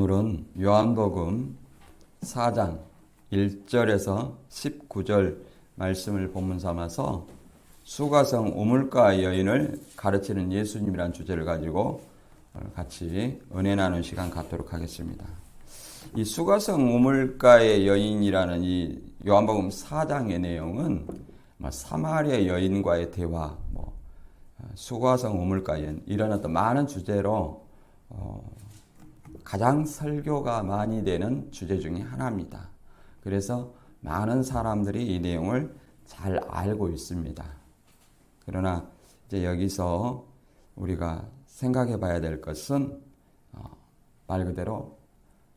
오늘은 요한복음 4장 1절에서 19절 말씀을 본문 삼아서 수가성 우물가 여인을 가르치는 예수님이라는 주제를 가지고 같이 은혜 나누는 시간 갖도록 하겠습니다. 이 수가성 우물가의 여인이라는 이 요한복음 4장의 내용은 사마리아 여인과의 대화, 수가성 우물가 여인 이런 어떤 많은 주제로 가장 설교가 많이 되는 주제 중에 하나입니다. 그래서 많은 사람들이 이 내용을 잘 알고 있습니다. 그러나 이제 여기서 우리가 생각해 봐야 될 것은 말 그대로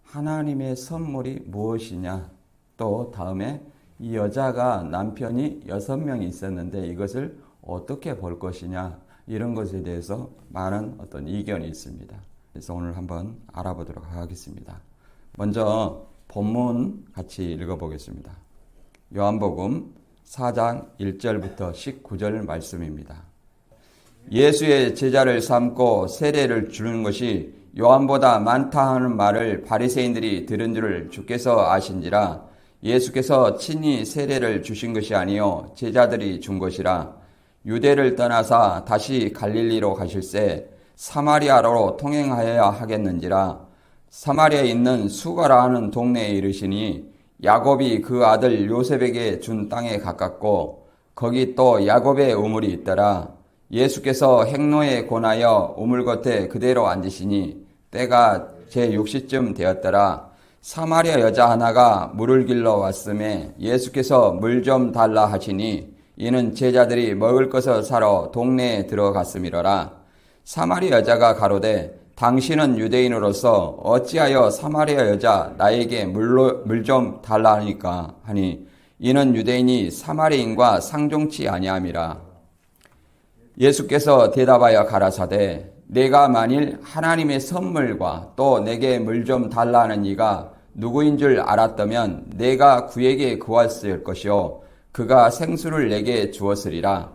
하나님의 선물이 무엇이냐, 또 다음에 이 여자가 남편이 6명이 있었는데 이것을 어떻게 볼 것이냐, 이런 것에 대해서 많은 어떤 이견이 있습니다. 그래서 오늘 한번 알아보도록 하겠습니다. 먼저 본문 같이 읽어보겠습니다. 요한복음 4장 1절부터 19절 말씀입니다. 예수의 제자를 삼고 세례를 주는 것이 요한보다 많다 하는 말을 바리새인들이 들은 줄을 주께서 아신지라. 예수께서 친히 세례를 주신 것이 아니요 제자들이 준 것이라. 유대를 떠나사 다시 갈릴리로 가실새 사마리아로 통행하여야 하겠는지라. 사마리아에 있는 수가라 하는 동네에 이르시니 야곱이 그 아들 요셉에게 준 땅에 가깝고 거기 또 야곱의 우물이 있더라. 예수께서 행로에 권하여 우물 곁에 그대로 앉으시니 때가 제6시쯤 되었더라. 사마리아 여자 하나가 물을 길러 왔음에 예수께서 물 좀 달라 하시니 이는 제자들이 먹을 것을 사러 동네에 들어갔음이로라. 사마리아 여자가 가로되 당신은 유대인으로서 어찌하여 사마리아 여자 나에게 물 좀 달라 하니까 하니 이는 유대인이 사마리아인과 상종치 아니함이라. 예수께서 대답하여 가라사대 내가 만일 하나님의 선물과 또 내게 물 좀 달라 하는 이가 누구인 줄 알았다면 내가 그에게 구했을 것이요 그가 생수를 내게 주었으리라.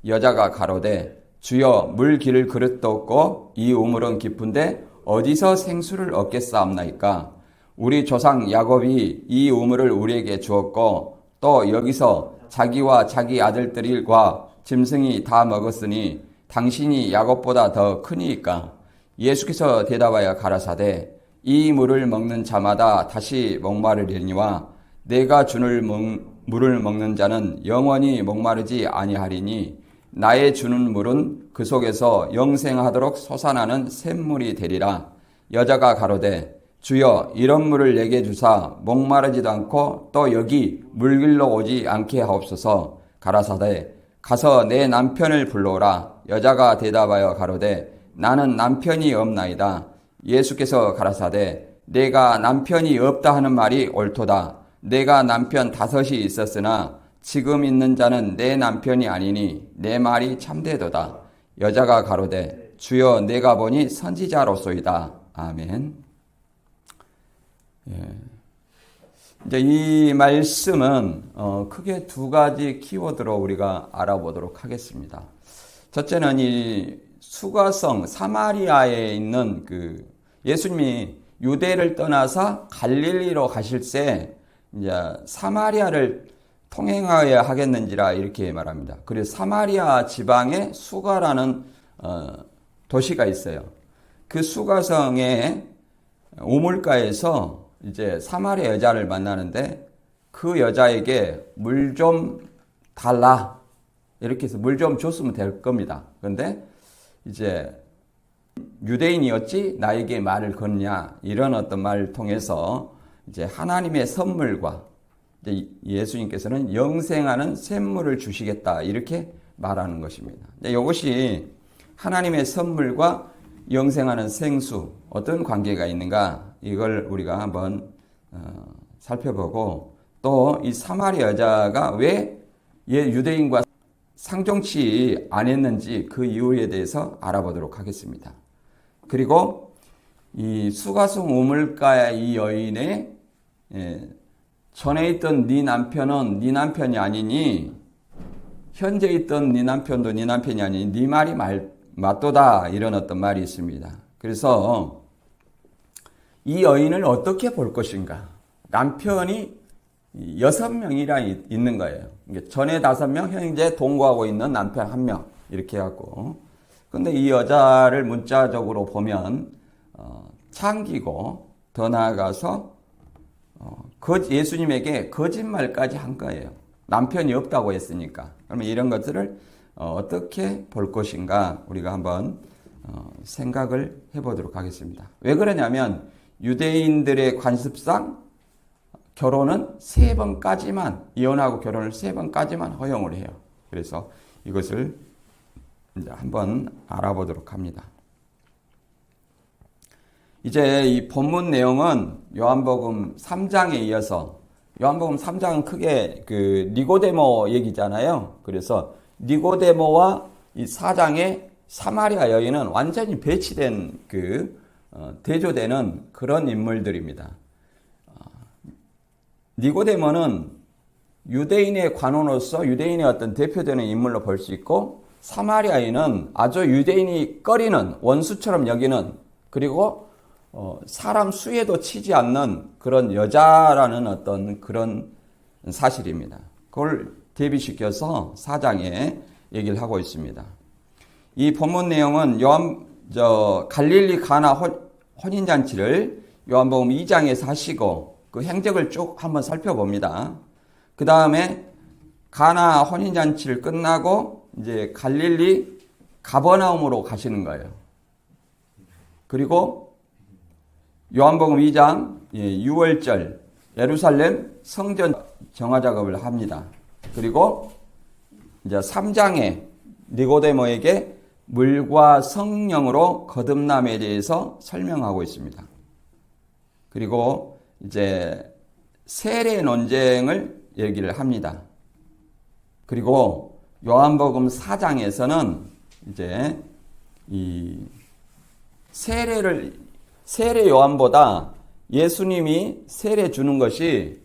여자가 가로되 주여 물 기를 그릇도 없고 이 우물은 깊은데 어디서 생수를 얻겠사옵나이까. 우리 조상 야곱이 이 우물을 우리에게 주었고 또 여기서 자기와 자기 아들들과 짐승이 다 먹었으니 당신이 야곱보다 더 크니이까. 예수께서 대답하여 가라사대 이 물을 먹는 자마다 다시 목마르리니와 내가 주는 물을 먹는 자는 영원히 목마르지 아니하리니 나의 주는 물은 그 속에서 영생하도록 솟아나는 샘물이 되리라. 여자가 가로되 주여 이런 물을 내게 주사 목마르지도 않고 또 여기 물길로 오지 않게 하옵소서. 가라사대 가서 내 남편을 불러오라. 여자가 대답하여 가로되 나는 남편이 없나이다. 예수께서 가라사대 내가 남편이 없다 하는 말이 옳도다. 내가 남편 5이 있었으나 지금 있는 자는 내 남편이 아니니 내 말이 참되도다. 여자가 가로되 주여 내가 보니 선지자로소이다. 아멘. 이제 이 말씀은 크게 2가지 키워드로 우리가 알아보도록 하겠습니다. 첫째는 이 수가성 사마리아에 있는 예수님이 유대를 떠나서 갈릴리로 가실새 이제 사마리아를 통행하여야 하겠는지라 이렇게 말합니다. 그리고 사마리아 지방에 수가라는 도시가 있어요. 그 수가성의 우물가에서 이제 사마리아 여자를 만나는데 그 여자에게 물 좀 달라 이렇게 해서 물 좀 줬으면 될 겁니다. 그런데 이제 유대인이었지 나에게 말을 거느냐 이런 어떤 말을 통해서 이제 하나님의 선물과 예수님께서는 영생하는 샘물을 주시겠다 이렇게 말하는 것입니다. 이것이 하나님의 선물과 영생하는 생수 어떤 관계가 있는가 이걸 우리가 한번 살펴보고 또 이 사마리아 여자가 왜 유대인과 상종치 않았는지 그 이유에 대해서 알아보도록 하겠습니다. 그리고 이 수가성 우물가의 이 여인의 전에 있던 네 남편은 네 남편이 아니니 현재 있던 네 남편도 네 남편이 아니니 네 말이 맞도다 이런 어떤 말이 있습니다. 그래서 이 여인을 어떻게 볼 것인가? 남편이 6명이나 있는 거예요. 전에 5명, 현재 동거하고 있는 남편 1명 이렇게 해갖고. 근데 이 여자를 문자적으로 보면 창기고 더 나아가서 예수님에게 거짓말까지 한 거예요. 남편이 없다고 했으니까. 그러면 이런 것들을 어떻게 볼 것인가 우리가 한번 생각을 해보도록 하겠습니다. 왜 그러냐면 유대인들의 관습상 결혼은 3번까지만, 이혼하고 결혼을 3번까지만 허용을 해요. 그래서 이것을 이제 한번 알아보도록 합니다. 이제 이 본문 내용은 요한복음 3장에 이어서, 요한복음 3장은 크게 그 니고데모 얘기잖아요. 그래서 니고데모와 이 4장의 사마리아 여인은 완전히 배치된 대조되는 그런 인물들입니다. 니고데모는 유대인의 관원으로서 유대인의 어떤 대표되는 인물로 볼 수 있고, 사마리아인은 아주 유대인이 꺼리는 원수처럼 여기는, 그리고 사람 수에도 치지 않는 그런 여자라는 어떤 그런 사실입니다. 그걸 대비시켜서 4장에 얘기를 하고 있습니다. 이 본문 내용은 갈릴리 가나 혼인잔치를 요한복음 2장에서 하시고 그 행적을 쭉 한번 살펴봅니다. 그 다음에 가나 혼인잔치를 끝나고 이제 갈릴리 가버나움으로 가시는 거예요. 그리고 요한복음 2장 6월절 예루살렘 성전 정화 작업을 합니다. 그리고 이제 3장에 니고데모에게 물과 성령으로 거듭남에 대해서 설명하고 있습니다. 그리고 이제 세례 논쟁을 얘기를 합니다. 그리고 요한복음 4장에서는 이제 이 세례 요한보다 예수님이 세례 주는 것이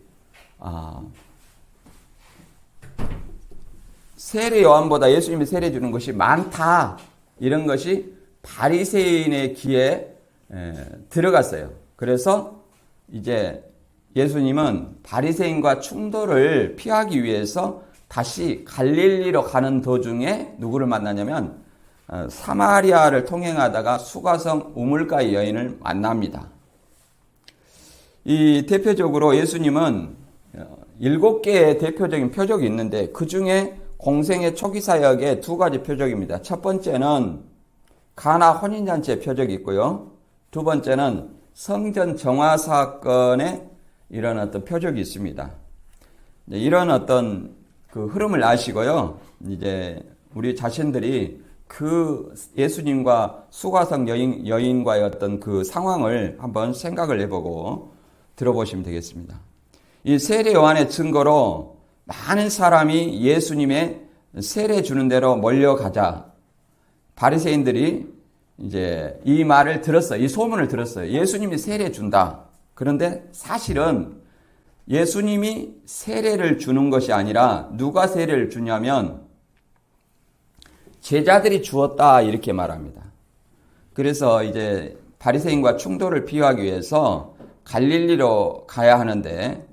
세례 요한보다 예수님이 세례 주는 것이 많다, 이런 것이 바리새인의 귀에 들어갔어요. 그래서 이제 예수님은 바리새인과 충돌을 피하기 위해서 다시 갈릴리로 가는 도중에 누구를 만나냐면 사마리아를 통행하다가 수가성 우물가의 여인을 만납니다. 이 대표적으로 예수님은 7개의 대표적인 표적이 있는데 그 중에 공생의 초기 사역의 2가지 표적입니다. 첫 번째는 가나 혼인잔치의 표적이 있고요. 두 번째는 성전 정화 사건의 이런 어떤 표적이 있습니다. 이런 어떤 그 흐름을 아시고요. 이제 우리 자신들이 그 예수님과 수가성 여인과의 어떤 그 상황을 한번 생각을 해보고 들어보시면 되겠습니다. 이 세례 요한의 증거로 많은 사람이 예수님의 세례 주는 대로 몰려가자 바리새인들이 이제 이 말을 들었어요. 이 소문을 들었어요. 예수님이 세례 준다. 그런데 사실은 예수님이 세례를 주는 것이 아니라 누가 세례를 주냐면 제자들이 주었다, 이렇게 말합니다. 그래서 이제 바리새인과 충돌을 피하기 위해서 갈릴리로 가야 하는데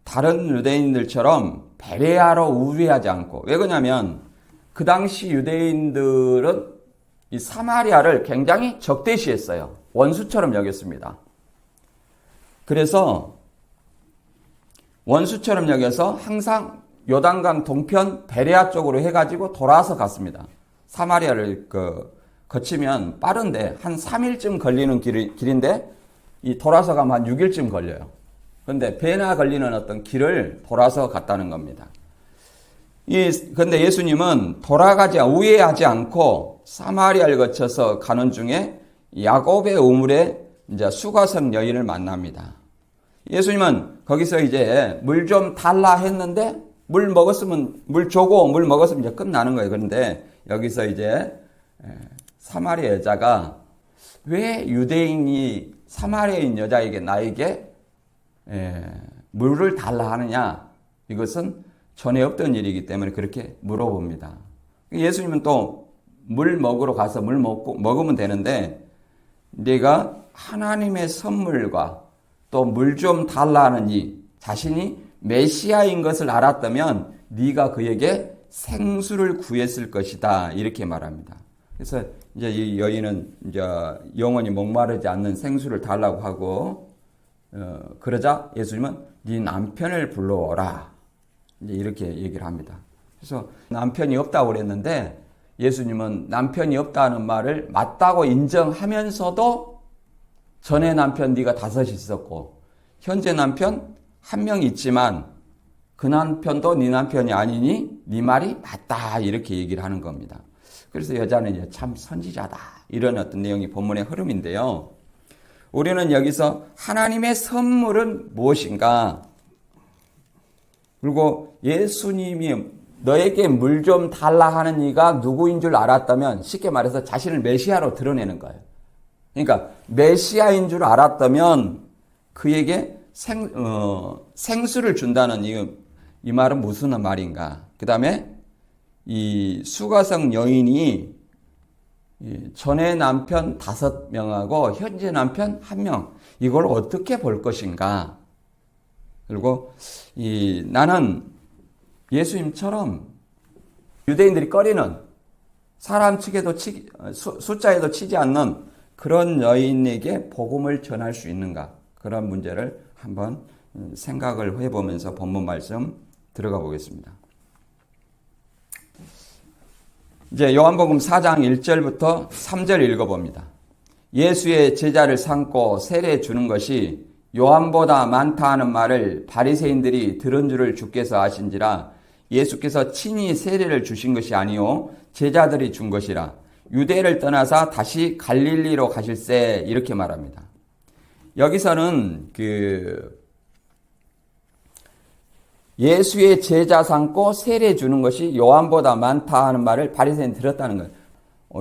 다른 유대인들처럼 베레아로 우회하지 않고, 왜 그러냐면 그 당시 유대인들은 이 사마리아를 굉장히 적대시했어요. 원수처럼 여겼습니다. 그래서 원수처럼 여겨서 항상 요단강 동편 베레아 쪽으로 해가지고 돌아서 갔습니다. 사마리아를 거치면 빠른데 한 3일쯤 걸리는 길인데 이 돌아서 가면 한 6일쯤 걸려요. 그런데 배나 걸리는 어떤 길을 돌아서 갔다는 겁니다. 그런데 예수님은 우회하지 않고 사마리아를 거쳐서 가는 중에 야곱의 우물에 이제 수가성 여인을 만납니다. 예수님은 거기서 이제 물 좀 달라 했는데 물 주고 물 먹었으면 이제 끝나는 거예요. 그런데 여기서 이제 사마리아 여자가 왜 유대인이 사마리아인 여자에게 나에게 물을 달라 하느냐, 이것은 전에 없던 일이기 때문에 그렇게 물어봅니다. 예수님은 또 물 먹으러 가서 물 먹으면 되는데 네가 하나님의 선물과 또 물 좀 달라는 자신이 메시아인 것을 알았다면 네가 그에게 생수를 구했을 것이다. 이렇게 말합니다. 그래서 이제 이 여인은 이제 영원히 목마르지 않는 생수를 달라고 하고 그러자 예수님은 네 남편을 불러오라. 이제 이렇게 얘기를 합니다. 그래서 남편이 없다고 그랬는데 예수님은 남편이 없다는 말을 맞다고 인정하면서도 전에 남편 네가 5 있었고 현재 남편 1명 있지만 그 남편도 네 남편이 아니니 네 말이 맞다 이렇게 얘기를 하는 겁니다. 그래서 여자는 이제 참 선지자다 이런 어떤 내용이 본문의 흐름인데요. 우리는 여기서 하나님의 선물은 무엇인가? 그리고 예수님이 너에게 물 좀 달라 하는 이가 누구인 줄 알았다면 쉽게 말해서 자신을 메시아로 드러내는 거예요. 그러니까 메시아인 줄 알았다면 그에게 생수를 준다는 이 말은 무슨 말인가? 그 다음에 이 수가성 여인이 전에 남편 5명하고 현재 남편 1명 이걸 어떻게 볼 것인가? 그리고 나는 예수님처럼 유대인들이 꺼리는 사람 치게도 숫자에도 치지 않는 그런 여인에게 복음을 전할 수 있는가? 그런 문제를 한번 생각을 해보면서 본문 말씀 들어가 보겠습니다. 이제 요한복음 4장 1절부터 3절 읽어봅니다. 예수의 제자를 삼고 세례 주는 것이 요한보다 많다 하는 말을 바리새인들이 들은 줄을 주께서 아신지라 예수께서 친히 세례를 주신 것이 아니요 제자들이 준 것이라 유대를 떠나사 다시 갈릴리로 가실세 이렇게 말합니다. 여기서는 예수의 제자 삼고 세례 주는 것이 요한보다 많다 하는 말을 바리새인이 들었다는 거예요.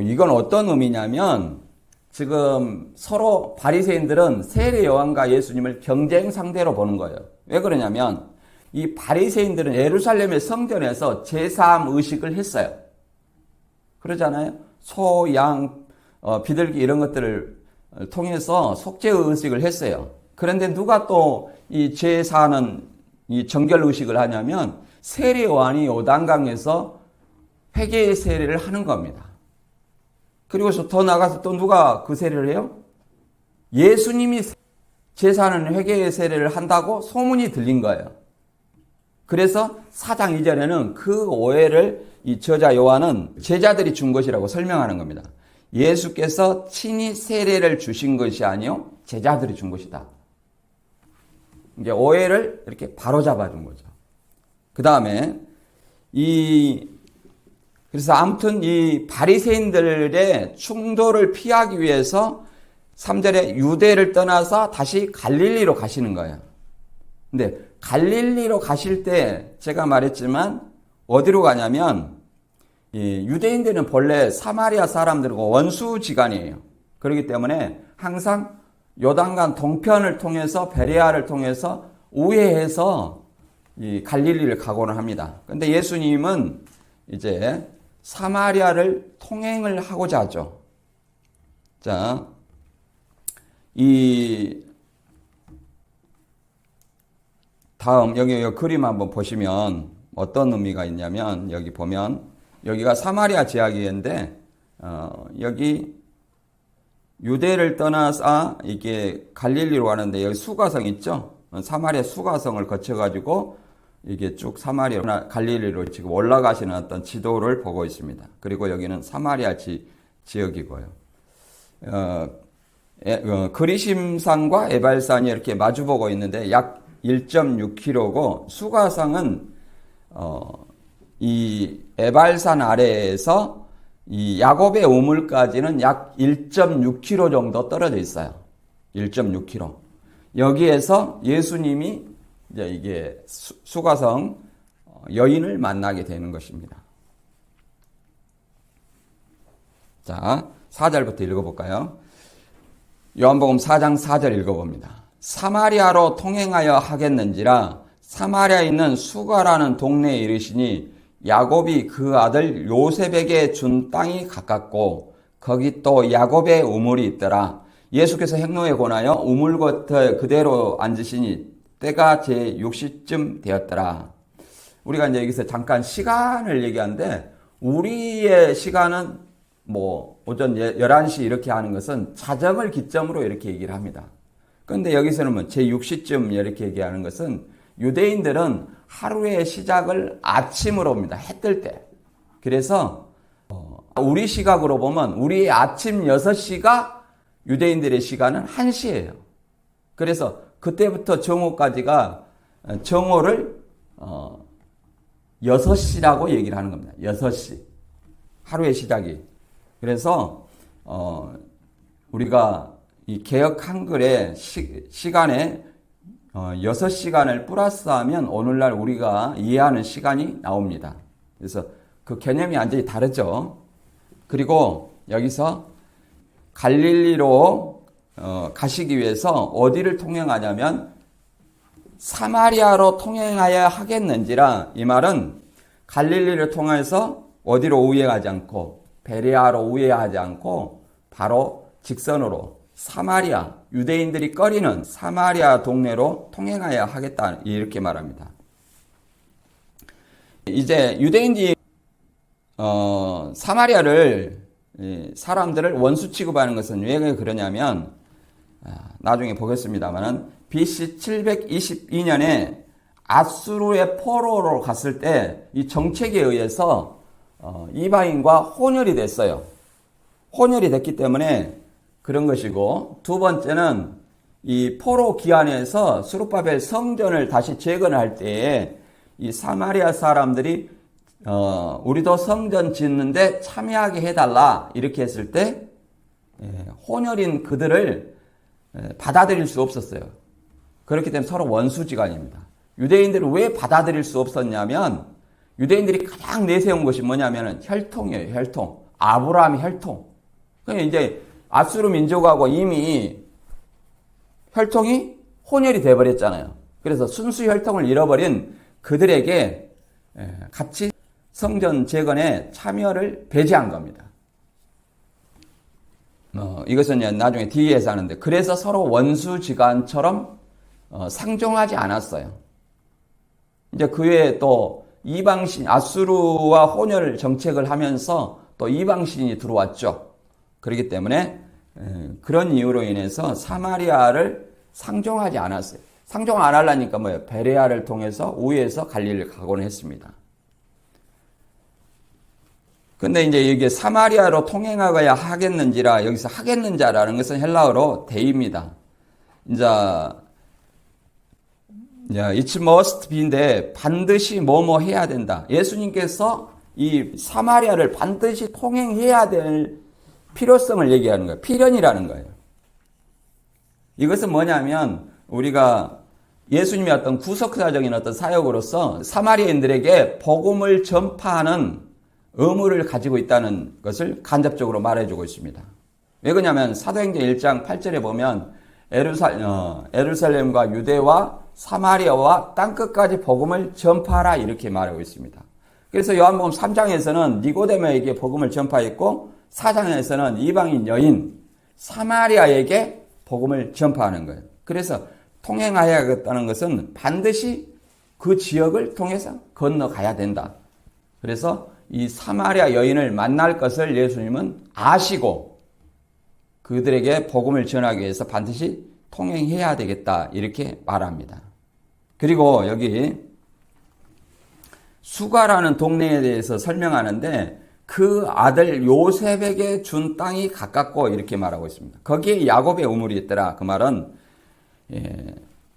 이건 어떤 의미냐면 지금 서로 바리새인들은 세례 요한과 예수님을 경쟁 상대로 보는 거예요. 왜 그러냐면 이 바리새인들은 예루살렘의 성전에서 제사함 의식을 했어요. 그러잖아요. 소, 양, 비둘기 이런 것들을 통해서 속죄 의식을 했어요. 그런데 누가 또 이 제사하는 이 정결 의식을 하냐면 세례 요한이 요단강에서 회개의 세례를 하는 겁니다. 그리고서 더 나가서 또 누가 그 세례를 해요? 예수님이 제사하는 회개의 세례를 한다고 소문이 들린 거예요. 그래서 4장 2절에는 그 오해를 이 저자 요한은 제자들이 준 것이라고 설명하는 겁니다. 예수께서 친히 세례를 주신 것이 아니요 제자들이 준 것이다. 이제 오해를 이렇게 바로잡아 준 거죠. 그 다음에 그래서 아무튼 이 바리새인들의 충돌을 피하기 위해서 3절에 유대를 떠나서 다시 갈릴리로 가시는 거예요. 근데 갈릴리로 가실 때 제가 말했지만 어디로 가냐면 유대인들은 본래 사마리아 사람들과 원수지간이에요. 그렇기 때문에 항상 요단강 동편을 통해서 베레아를 통해서 우회해서 이 갈릴리를 가고는 합니다. 그런데 예수님은 이제 사마리아를 통행을 하고자 하죠. 자, 다음 여기 그림 한번 보시면 어떤 의미가 있냐면 여기 보면 여기가 사마리아 지역인데 여기 유대를 떠나서 이게 갈릴리로 가는데 여기 수가성 있죠? 사마리아 수가성을 거쳐가지고 이게 쭉 사마리아 갈릴리로 지금 올라가시는 어떤 지도를 보고 있습니다. 그리고 여기는 사마리아 지역이고요. 그리심산과 에발산이 이렇게 마주보고 있는데 약 1.6km고 수가성은 이 에발산 아래에서 이 야곱의 우물까지는 약 1.6km 정도 떨어져 있어요. 1.6km. 여기에서 예수님이 이제 이게 수가성 여인을 만나게 되는 것입니다. 자, 4절부터 읽어볼까요? 요한복음 4장 4절 읽어봅니다. 사마리아로 통행하여 하겠는지라 사마리아에 있는 수가라는 동네에 이르시니 야곱이 그 아들 요셉에게 준 땅이 가깝고 거기 또 야곱의 우물이 있더라. 예수께서 행로에 권하여 우물 곁에 그대로 앉으시니 때가 제 6시쯤 되었더라. 우리가 이제 여기서 잠깐 시간을 얘기하는데 우리의 시간은 뭐 오전 11시 이렇게 하는 것은 자정을 기점으로 이렇게 얘기를 합니다. 그런데 여기서는 뭐 제 6시쯤 이렇게 얘기하는 것은 유대인들은 하루의 시작을 아침으로 합니다. 해 뜰 때. 그래서 우리 시각으로 보면 우리의 아침 6시가 유대인들의 시간은 1시예요. 그래서 그때부터 정오까지가 정오를 6시라고 얘기를 하는 겁니다. 6시. 하루의 시작이. 그래서 우리가 이 개역 한글의 시간에 6시간을 플러스하면 오늘날 우리가 이해하는 시간이 나옵니다. 그래서 그 개념이 완전히 다르죠. 그리고 여기서 갈릴리로 가시기 위해서 어디를 통행하냐면 사마리아로 통행하여야 하겠는지라, 이 말은 갈릴리를 통해서 어디로 우회하지 않고 베레아로 우회하지 않고 바로 직선으로 사마리아, 유대인들이 꺼리는 사마리아 동네로 통행하여야 하겠다, 이렇게 말합니다. 이제 유대인들이 사마리아를 사람들을 원수 취급하는 것은 왜 그러냐면 나중에 보겠습니다만은 BC 722년에 아수르의 포로로 갔을 때 이 정책에 의해서 이방인과 혼혈이 됐어요. 혼혈이 됐기 때문에 그런 것이고, 두 번째는 이 포로 기한에서 스룹바벨 성전을 다시 재건할 때에 이 사마리아 사람들이 우리도 성전 짓는데 참여하게 해달라 이렇게 했을 때 혼혈인 그들을 받아들일 수 없었어요. 그렇기 때문에 서로 원수지간입니다. 유대인들을 왜 받아들일 수 없었냐면 유대인들이 가장 내세운 것이 뭐냐면 혈통이에요. 혈통. 아브라함의 혈통. 그러니까 이제 아수르 민족하고 이미 혈통이 혼혈이 돼버렸잖아요. 그래서 순수 혈통을 잃어버린 그들에게 같이 성전 재건에 참여를 배제한 겁니다. 이것은 나중에 뒤에서 하는데, 그래서 서로 원수지간처럼 상종하지 않았어요. 이제 그 외에 또 이방신, 아수르와 혼혈 정책을 하면서 또 이방신이 들어왔죠. 그렇기 때문에 그런 이유로 인해서 사마리아를 상종하지 않았어요. 상종 안 하려니까 뭐예요? 베레아를 통해서 우회해서 갈릴리를 가곤 했습니다. 근데 이제 이게 사마리아로 통행하여야 하겠는지라, 여기서 하겠는자라는 것은 헬라어로 데이입니다. 이제 it must be인데 반드시 뭐뭐 해야 된다. 예수님께서 이 사마리아를 반드시 통행해야 될 필요성을 얘기하는 거예요. 필연이라는 거예요. 이것은 뭐냐면 우리가 예수님의 어떤 구속사적인 어떤 사역으로서 사마리아인들에게 복음을 전파하는 의무를 가지고 있다는 것을 간접적으로 말해주고 있습니다. 왜 그러냐면 사도행전 1장 8절에 보면 에루살렘과 유대와 사마리아와 땅끝까지 복음을 전파하라 이렇게 말하고 있습니다. 그래서 요한복음 3장에서는 니고데모에게 복음을 전파했고 4장에서는 이방인 여인 사마리아에게 복음을 전파하는 거예요. 그래서 통행하여야겠다는 것은 반드시 그 지역을 통해서 건너가야 된다. 그래서 이 사마리아 여인을 만날 것을 예수님은 아시고 그들에게 복음을 전하기 위해서 반드시 통행해야 되겠다 이렇게 말합니다. 그리고 여기 수가라는 동네에 대해서 설명하는데 그 아들 요셉에게 준 땅이 가깝고 이렇게 말하고 있습니다. 거기에 야곱의 우물이 있더라. 그 말은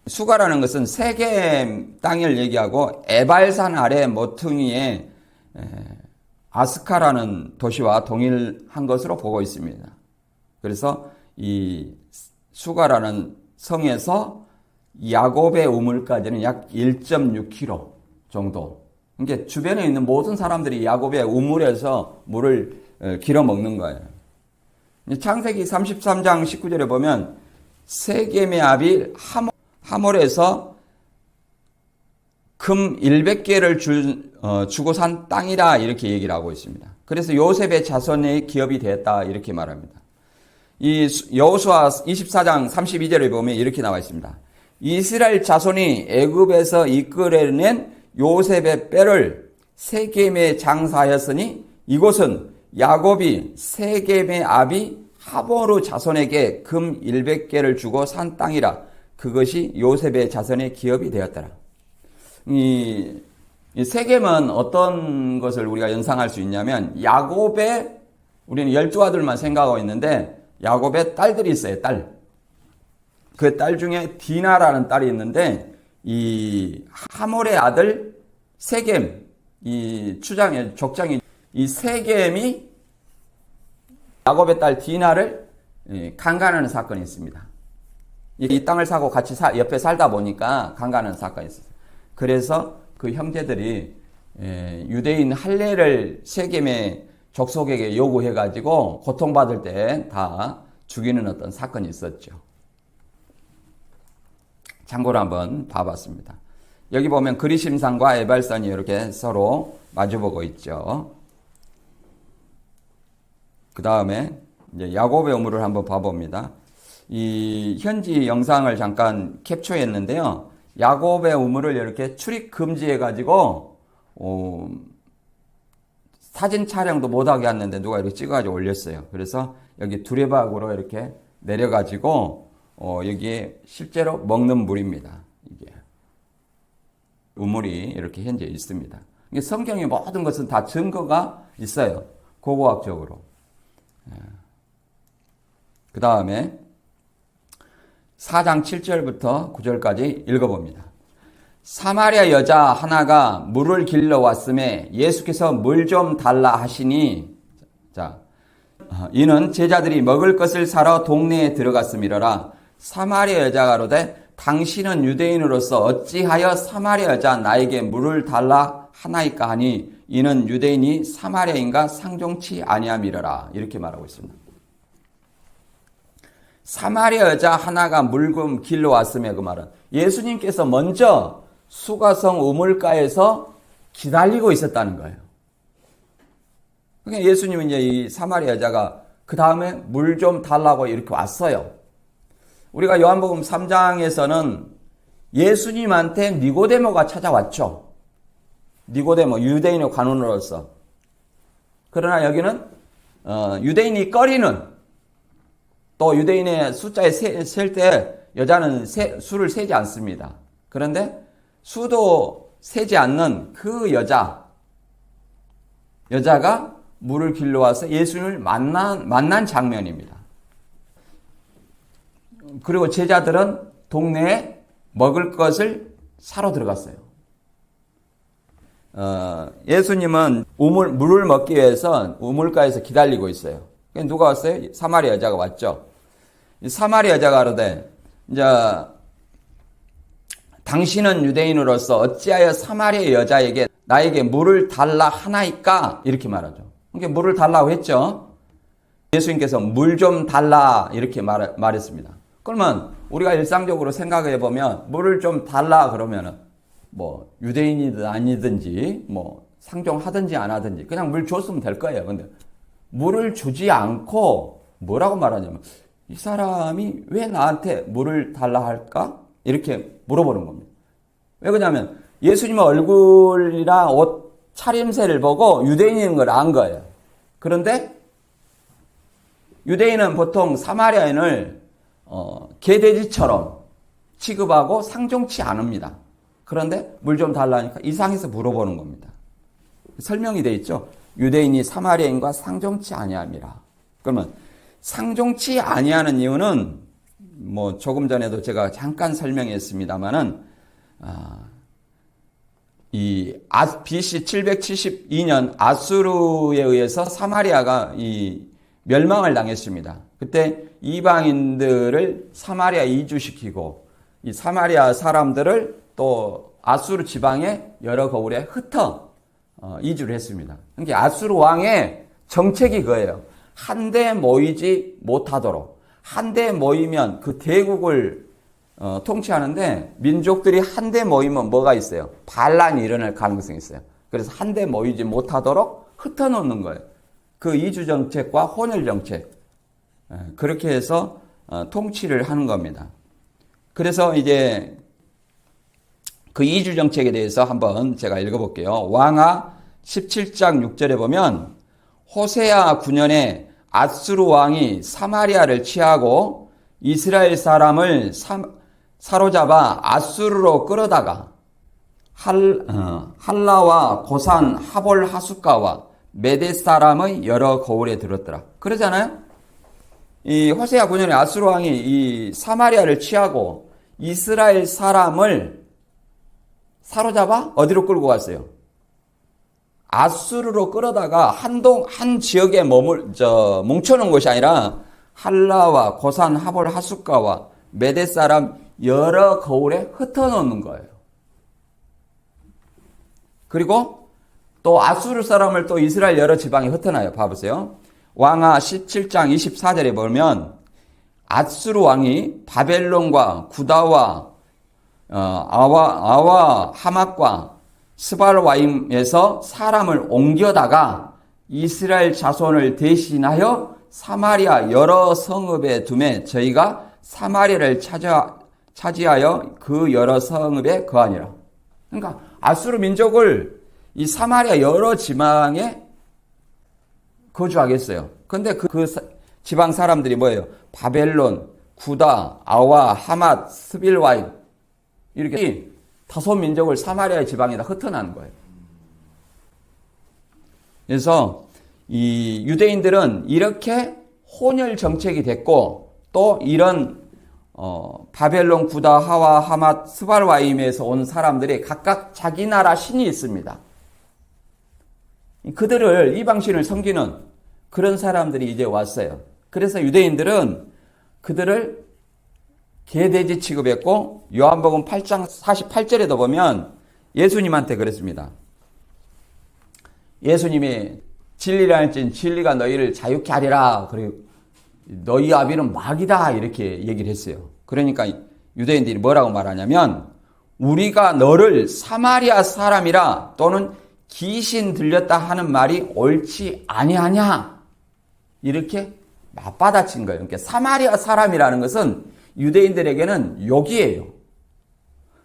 수가라는 것은 세겜 땅을 얘기하고 에발산 아래 모퉁이에 아스카라는 도시와 동일한 것으로 보고 있습니다. 그래서 이 수가라는 성에서 야곱의 우물까지는 약 1.6km 정도. 그러니까 주변에 있는 모든 사람들이 야곱의 우물에서 물을 길어 먹는 거예요. 창세기 33장 19절에 보면 세겜의 아비 하몰에서 금 100개를 주고 산 땅이라 이렇게 얘기를 하고 있습니다. 그래서 요셉의 자손의 기업이 되었다 이렇게 말합니다. 이 여호수아 24장 32절에 보면 이렇게 나와 있습니다. 이스라엘 자손이 애굽에서 이끌어낸 요셉의 뼈를 세겜에 장사하였으니 이곳은 야곱이 세겜의 아비 하모르 자손에게 금 100개를 주고 산 땅이라. 그것이 요셉의 자손의 기업이 되었더라. 이 세겜은 어떤 것을 우리가 연상할 수 있냐면 야곱의, 우리는 12아들만 생각하고 있는데 야곱의 딸들이 있어요. 딸. 그 딸 중에 디나라는 딸이 있는데 이 하몰의 아들 세겜, 이 족장이 이 세겜이 야곱의 딸 디나를 강간하는 사건이 있습니다. 이 땅을 사고 같이 옆에 살다 보니까 강간하는 사건이 있었어요. 그래서 그 형제들이 유대인 할례를 세겜의 족속에게 요구해가지고 고통받을 때 다 죽이는 어떤 사건이 있었죠. 참고로 한번 봐봤습니다. 여기 보면 그리심산과 에발산이 이렇게 서로 마주보고 있죠. 그 다음에 이제 야곱의 우물을 한번 봐봅니다. 이 현지 영상을 잠깐 캡처했는데요. 야곱의 우물을 이렇게 출입 금지해가지고 사진 촬영도 못하게 했는데 누가 이렇게 찍어가지고 올렸어요. 그래서 여기 두레박으로 이렇게 내려가지고 여기에 실제로 먹는 물입니다. 이게 우물이 이렇게 현재 있습니다. 성경의 모든 것은 다 증거가 있어요. 고고학적으로. 그 다음에 4장 7절부터 9절까지 읽어봅니다. 사마리아 여자 하나가 물을 길러 왔음에 예수께서 물 좀 달라 하시니, 자, 이는 제자들이 먹을 것을 사러 동네에 들어갔음이러라. 사마리아 여자가 가로되 당신은 유대인으로서 어찌하여 사마리아 여자 나에게 물을 달라 하나이까 하니 이는 유대인이 사마리아인과 상종치 아니함이러라. 이렇게 말하고 있습니다. 사마리아 여자 하나가 물금 길러 왔음에, 그 말은 예수님께서 먼저 수가성 우물가에서 기다리고 있었다는 거예요. 그러니까 예수님은 이제 이 사마리아 여자가 그 다음에 물 좀 달라고 이렇게 왔어요. 우리가 요한복음 3장에서는 예수님한테 니고데모가 찾아왔죠. 니고데모, 유대인의 관원으로서. 그러나 여기는 유대인이 꺼리는, 또 유대인의 숫자에 셀 때 여자는 수를 세지 않습니다. 그런데 수도 세지 않는 그 여자가 물을 길러 와서 예수님을 만난 장면입니다. 그리고 제자들은 동네에 먹을 것을 사러 들어갔어요. 예수님은 물을 먹기 위해서 우물가에서 기다리고 있어요. 누가 왔어요? 사마리아 여자가 왔죠. 사마리아 여자가 그러되, 이제 당신은 유대인으로서 어찌하여 사마리아 여자에게 나에게 물을 달라 하나이까? 이렇게 말하죠. 그러니까 물을 달라고 했죠. 예수님께서 물 좀 달라 이렇게 말했습니다. 그러면 우리가 일상적으로 생각해 보면 물을 좀 달라 그러면은 뭐 유대인이든 아니든지 뭐 상종하든지 안 하든지 그냥 물 줬으면 될 거예요. 근데 물을 주지 않고 뭐라고 말하냐면 이 사람이 왜 나한테 물을 달라 할까? 이렇게 물어보는 겁니다. 왜 그러냐면 예수님의 얼굴이랑 옷 차림새를 보고 유대인인 걸 안 거예요. 그런데 유대인은 보통 사마리아인을 개돼지처럼 취급하고 상종치 않습니다. 그런데 물 좀 달라니까 이상해서 물어보는 겁니다. 설명이 돼 있죠. 유대인이 사마리아인과 상종치 아니함이라. 그러면 상종치 아니하는 이유는 뭐 조금 전에도 제가 잠깐 설명했습니다만은 이 BC 772년 아수르에 의해서 사마리아가 이 멸망을 당했습니다. 그때 이방인들을 사마리아 이주시키고 이 사마리아 사람들을 또 아수르 지방의 여러 거울에 흩어 이주를 했습니다. 그러니까 아수르 왕의 정책이 그거예요. 한데 모이지 못하도록. 한데 모이면 그 대국을 통치하는데 민족들이 한데 모이면 뭐가 있어요? 반란이 일어날 가능성이 있어요. 그래서 한데 모이지 못하도록 흩어놓는 거예요. 그 이주 정책과 혼혈 정책. 그렇게 해서 통치를 하는 겁니다. 그래서 이제 그 이주 정책에 대해서 한번 제가 읽어볼게요. 왕하 17장 6절에 보면 호세아 9년에 아수르 왕이 사마리아를 취하고 이스라엘 사람을 사로잡아 아수르로 끌어다가 할라와 고산 하볼 하숫가와 메대 사람의 여러 거울에 들었더라. 그러잖아요. 이 호세아 9년에 아수르 왕이 이 사마리아를 취하고 이스라엘 사람을 사로잡아 어디로 끌고 갔어요? 아수르로 끌어다가 한 지역에 뭉쳐놓은 것이 아니라 할라와 고산 하볼 하숫가와 메대 사람 여러 거울에 흩어놓는 거예요. 그리고 또 아수르 사람을 또 이스라엘 여러 지방에 흩어놔요. 봐보세요. 왕하 17장 24절에 보면 아수르 왕이 바벨론과 구다와 아와 하맛과 스발와임에서 사람을 옮겨다가 이스라엘 자손을 대신하여 사마리아 여러 성읍에 두매 저희가 사마리아를 차지하여 그 여러 성읍에 거하니라. 그러니까 아수르 민족을 이 사마리아 여러 지방에 거주하겠어요. 근데 그 지방 사람들이 뭐예요? 바벨론, 구다, 아와, 하맛, 스빌와임 이렇게 다섯 민족을 사마리아 지방에다 흩어나는 거예요. 그래서 이 유대인들은 이렇게 혼혈 정책이 됐고 또 이런 바벨론, 구다, 하와, 하맛, 스발와임에서 온 사람들이 각각 자기 나라 신이 있습니다. 그들을 이방신을 섬기는 그런 사람들이 이제 왔어요. 그래서 유대인들은 그들을 개돼지 취급했고 요한복음 8장 48절에도 보면 예수님한테 그랬습니다. 예수님이 진리랄진 진리가 너희를 자유케 하리라. 그리고 너희 아비는 마귀다 이렇게 얘기를 했어요. 그러니까 유대인들이 뭐라고 말하냐면 우리가 너를 사마리아 사람이라 또는 귀신 들렸다 하는 말이 옳지 아니하냐 이렇게 맞받아친 거예요. 그러니까 사마리아 사람이라는 것은 유대인들에게는 욕이에요.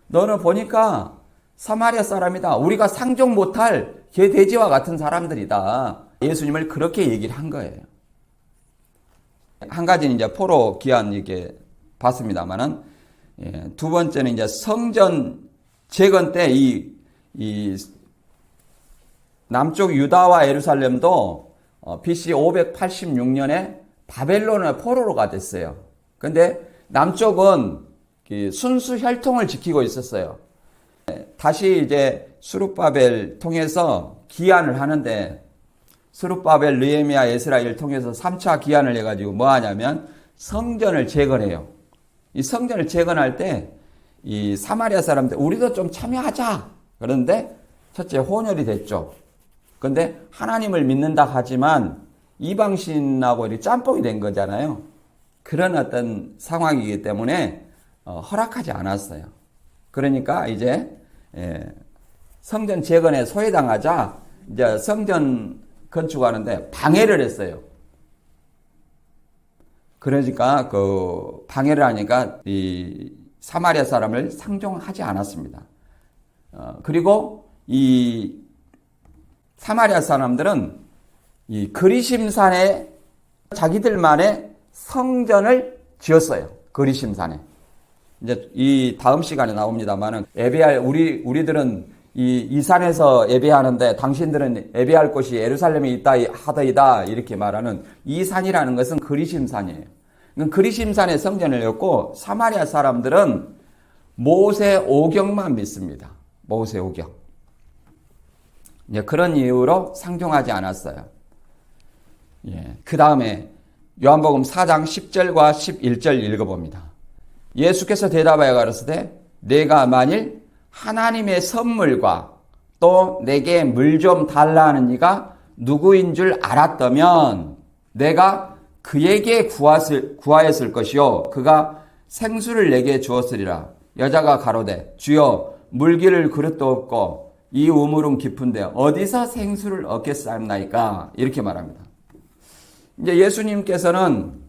너는 보니까 사마리아 사람이다. 우리가 상종 못할 개돼지와 같은 사람들이다. 예수님을 그렇게 얘기를 한 거예요. 한 가지는 이제 포로 기한 이게 봤습니다만은 두 번째는 이제 성전 재건 때 이 남쪽 유다와 예루살렘도 BC 586년에 바벨론의 포로가 됐어요. 근데 남쪽은 순수 혈통을 지키고 있었어요. 다시 이제 스룹바벨 통해서 기한을 하는데 스룹바벨, 느헤미야, 에스라를 통해서 3차 기한을 해가지고 뭐 하냐면 성전을 재건해요. 이 성전을 재건할 때 이 사마리아 사람들 우리도 좀 참여하자. 그런데 첫째 혼혈이 됐죠. 근데 하나님을 믿는다 하지만 이방신하고 이렇게 짬뽕이 된 거잖아요. 그런 어떤 상황이기 때문에 허락하지 않았어요. 그러니까 이제 성전 재건에 소외당하자 이제 성전 건축하는데 방해를 했어요. 그러니까 그 방해를 하니까 이 사마리아 사람을 상종하지 않았습니다. 그리고 이 사마리아 사람들은 이 그리심산에 자기들만의 성전을 지었어요. 그리심산에. 이제 이 다음 시간에 나옵니다만은 우리들은 이 산에서 예배하는데 당신들은 예배할 곳이 예루살렘에 있다 하더이다 이렇게 말하는 이 산이라는 것은 그리심산이에요. 그리심산에 성전을 였고 사마리아 사람들은 모세 오경만 믿습니다. 모세 오경. 이제 그런 이유로 상종하지 않았어요. 그 다음에 요한복음 4장 10절과 11절 읽어봅니다. 예수께서 대답하여 가로쓰되 내가 만일 하나님의 선물과 또 내게 물 좀 달라 하는 이가 누구인 줄 알았다면 내가 그에게 구하였을 것이요 그가 생수를 내게 주었으리라. 여자가 가로되 주여 물기를 그릇도 없고 이 우물은 깊은데 어디서 생수를 얻겠사옵나이까 이렇게 말합니다. 이제 예수님께서는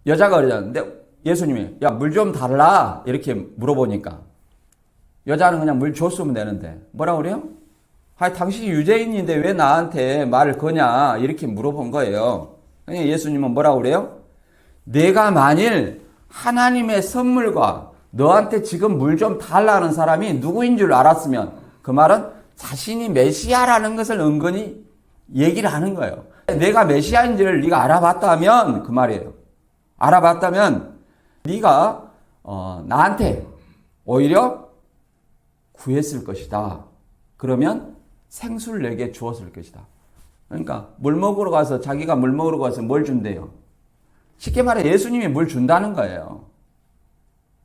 여자가 그러잖아요. 예수님이 야, 물 좀 달라 이렇게 물어보니까 여자는 그냥 물 줬으면 되는데 뭐라고 그래요? 당신이 유대인인데 왜 나한테 말을 거냐 이렇게 물어본 거예요. 예수님은 뭐라고 그래요? 내가 만일 하나님의 선물과 너한테 지금 물 좀 달라는 사람이 누구인 줄 알았으면 그 말은 자신이 메시아라는 것을 은근히 얘기를 하는 거예요. 내가 메시아인지를 네가 알아봤다면 그 말이에요. 알아봤다면 네가 나한테 오히려 구했을 것이다. 그러면 생수를 내게 주었을 것이다. 그러니까 물 먹으러 가서 자기가 물 먹으러 가서 뭘 준대요? 쉽게 말해 예수님이 물 준다는 거예요.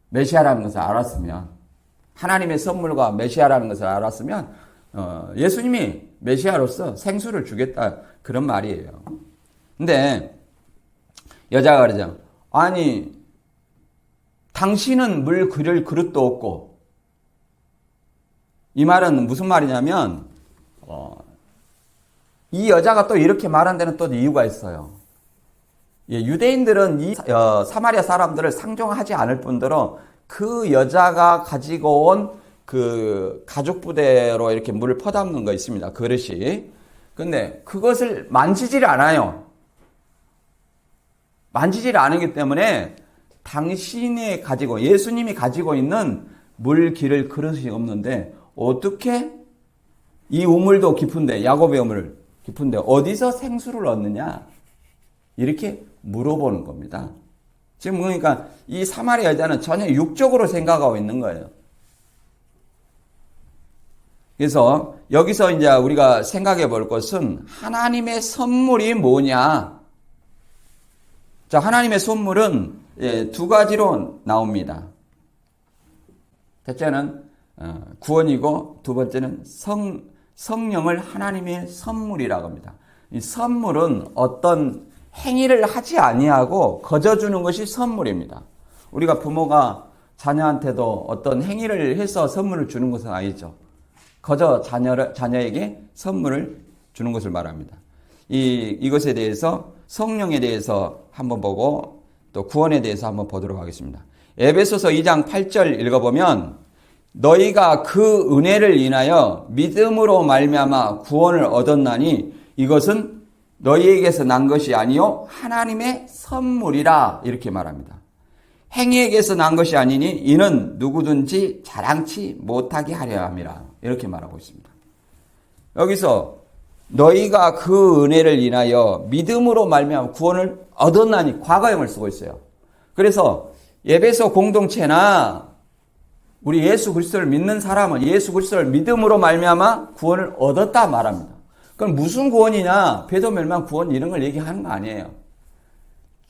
메시아라는 것을 알았으면 하나님의 선물과 메시아라는 것을 알았으면 예수님이 메시아로서 생수를 주겠다 그런 말이에요. 근데 여자가 그러죠. 아니 당신은 물 그릴 그릇도 없고 이 말은 무슨 말이냐면 이 여자가 또 이렇게 말한 데는 또 이유가 있어요. 유대인들은 이 사마리아 사람들을 상종하지 않을 뿐더러 그 여자가 가지고 온 그 가죽 부대로 이렇게 물을 퍼담는 거 있습니다. 그릇이. 근데 그것을 만지질 않아요. 만지질 않기 때문에 당신이 가지고 예수님이 가지고 있는 물 기를 그릇이 없는데 어떻게 이 우물도 깊은데 야곱의 우물 깊은데 어디서 생수를 얻느냐 이렇게 물어보는 겁니다. 지금 그러니까 이 사마리아 여자는 전혀 육적으로 생각하고 있는 거예요. 그래서 여기서 이제 우리가 생각해 볼 것은 하나님의 선물이 뭐냐. 자, 하나님의 선물은 두 가지로 나옵니다. 첫째는 구원이고 두 번째는 성령을 하나님의 선물이라고 합니다. 이 선물은 어떤 행위를 하지 아니하고 거저주는 것이 선물입니다. 우리가 부모가 자녀한테도 어떤 행위를 해서 선물을 주는 것은 아니죠. 거저 자녀에게 선물을 주는 것을 말합니다. 이것에 대해서 성령에 대해서 한번 보고 또 구원에 대해서 한번 보도록 하겠습니다. 에베소서 2장 8절 읽어보면 너희가 그 은혜를 인하여 믿음으로 말미암아 구원을 얻었나니 이것은 너희에게서 난 것이 아니요 하나님의 선물이라 이렇게 말합니다. 행위에게서 난 것이 아니니 이는 누구든지 자랑치 못하게 하려 함이라 이렇게 말하고 있습니다. 여기서 너희가 그 은혜를 인하여 믿음으로 말미암아 구원을 얻었나니 과거형을 쓰고 있어요. 그래서 에베소 공동체나 우리 예수 그리스도를 믿는 사람은 예수 그리스도를 믿음으로 말미암아 구원을 얻었다 말합니다. 그럼 무슨 구원이냐? 배도 멸망 구원 이런 걸 얘기하는 거 아니에요.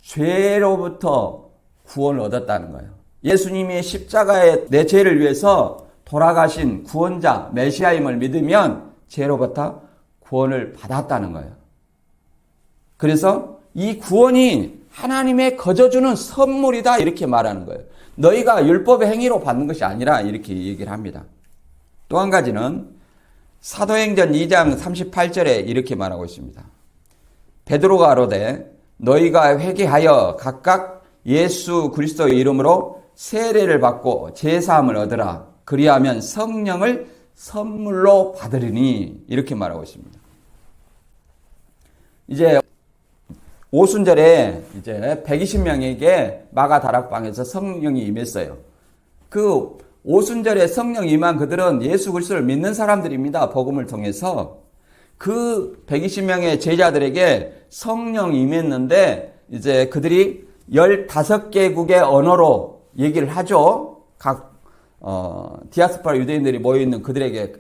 죄로부터 구원을 얻었다는 거예요. 예수님이 십자가에 내 죄를 위해서 돌아가신 구원자 메시아임을 믿으면 죄로부터 구원을 받았다는 거예요. 그래서 이 구원이 하나님의 거저주는 선물이다 이렇게 말하는 거예요. 너희가 율법의 행위로 받는 것이 아니라 이렇게 얘기를 합니다. 또 한 가지는 사도행전 2장 38절에 이렇게 말하고 있습니다. 베드로가 가로되 너희가 회개하여 각각 예수 그리스도의 이름으로 세례를 받고 제사함을 얻으라. 그리하면 성령을 선물로 받으리니 이렇게 말하고 있습니다. 이제 오순절에 이제 120명에게 마가 다락방에서 성령이 임했어요. 그 오순절에 성령 임한 그들은 예수 그리스도를 믿는 사람들입니다. 복음을 통해서 그 120명의 제자들에게 성령 임했는데 이제 그들이 15개국의 언어로 얘기를 하죠. 각 디아스포라 유대인들이 모여있는 그들에게